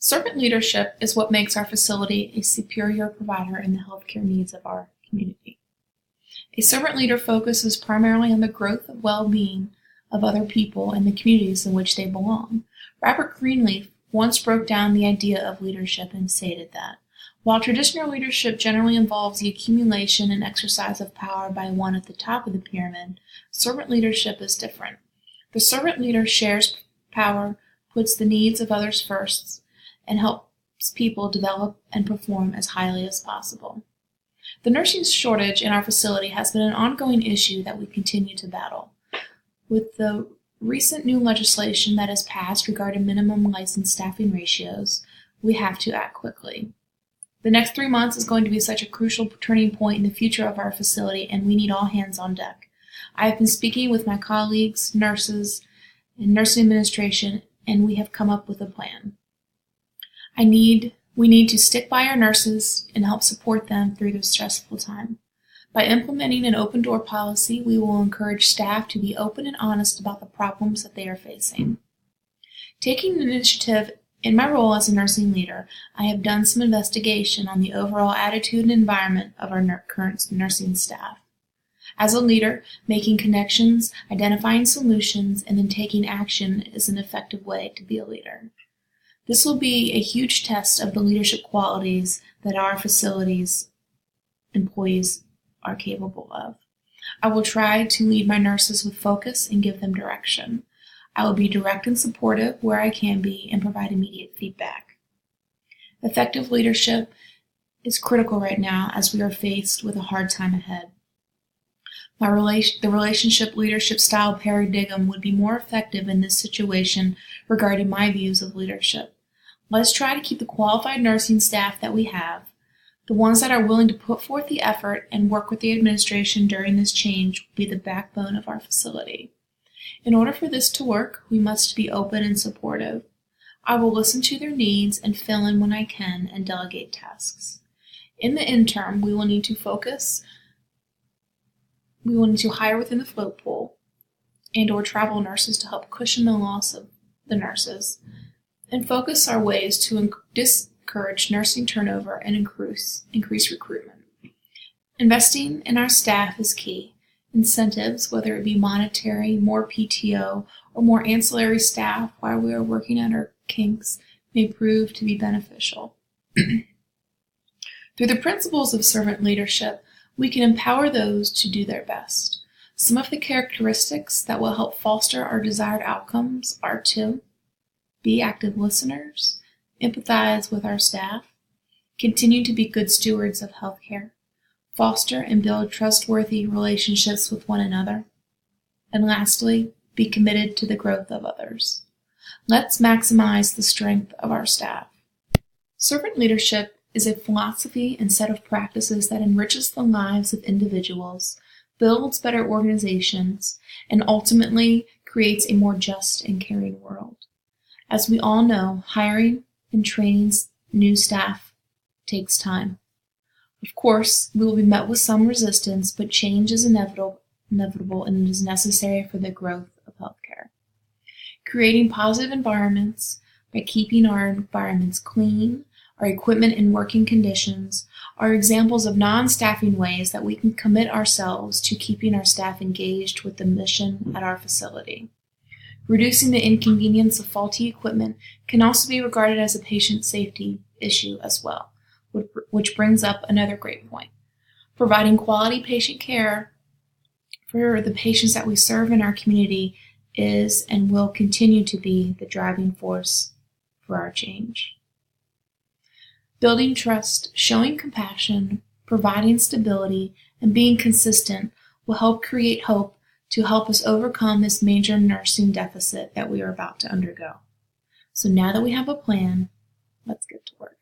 Servant leadership is what makes our facility a superior provider in the healthcare needs of our community. A servant leader focuses primarily on the growth and well-being of other people and the communities in which they belong. Robert Greenleaf once broke down the idea of leadership and stated that, while traditional leadership generally involves the accumulation and exercise of power by one at the top of the pyramid, servant leadership is different. The servant leader shares power, puts the needs of others first, and helps people develop and perform as highly as possible. The nursing shortage in our facility has been an ongoing issue that we continue to battle. With the recent new legislation that has passed regarding minimum licensed staffing ratios, we have to act quickly. The next 3 months is going to be such a crucial turning point in the future of our facility, and we need all hands on deck. I have been speaking with my colleagues, nurses, and nursing administration, and we have come up with a plan. We need to stick by our nurses and help support them through this stressful time. By implementing an open door policy, we will encourage staff to be open and honest about the problems that they are facing. Taking an initiative in my role as a nursing leader, I have done some investigation on the overall attitude and environment of our current nursing staff. As a leader, making connections, identifying solutions, and then taking action is an effective way to be a leader. This will be a huge test of the leadership qualities that our facilities employees are capable of. I will try to lead my nurses with focus and give them direction. I will be direct and supportive where I can be and provide immediate feedback. Effective leadership is critical right now as we are faced with a hard time ahead. The relationship leadership style paradigm would be more effective in this situation regarding my views of leadership. Let's try to keep the qualified nursing staff that we have, the ones that are willing to put forth the effort and work with the administration during this change will be the backbone of our facility. In order for this to work, we must be open and supportive. I will listen to their needs and fill in when I can and delegate tasks. In the interim, we will need to hire within the float pool and/or travel nurses to help cushion the loss of the nurses, and focus our ways to discourage nursing turnover and increase recruitment. Investing in our staff is key. Incentives, whether it be monetary, more PTO, or more ancillary staff while we are working on our kinks, may prove to be beneficial. Through the principles of servant leadership, we can empower those to do their best. Some of the characteristics that will help foster our desired outcomes are to be active listeners, empathize with our staff, continue to be good stewards of healthcare, foster and build trustworthy relationships with one another, and lastly, be committed to the growth of others. Let's maximize the strength of our staff. Servant leadership is a philosophy and set of practices that enriches the lives of individuals, builds better organizations, and ultimately creates a more just and caring world. As we all know, hiring and training new staff takes time. Of course, we will be met with some resistance, but change is inevitable and it is necessary for the growth of healthcare. Creating positive environments by keeping our environments clean, our equipment in working conditions, are examples of non-staffing ways that we can commit ourselves to keeping our staff engaged with the mission at our facility. Reducing the inconvenience of faulty equipment can also be regarded as a patient safety issue as well, which brings up another great point. Providing quality patient care for the patients that we serve in our community is and will continue to be the driving force for our change. Building trust, showing compassion, providing stability, and being consistent will help create hope to help us overcome this major nursing deficit that we are about to undergo. So now that we have a plan, let's get to work.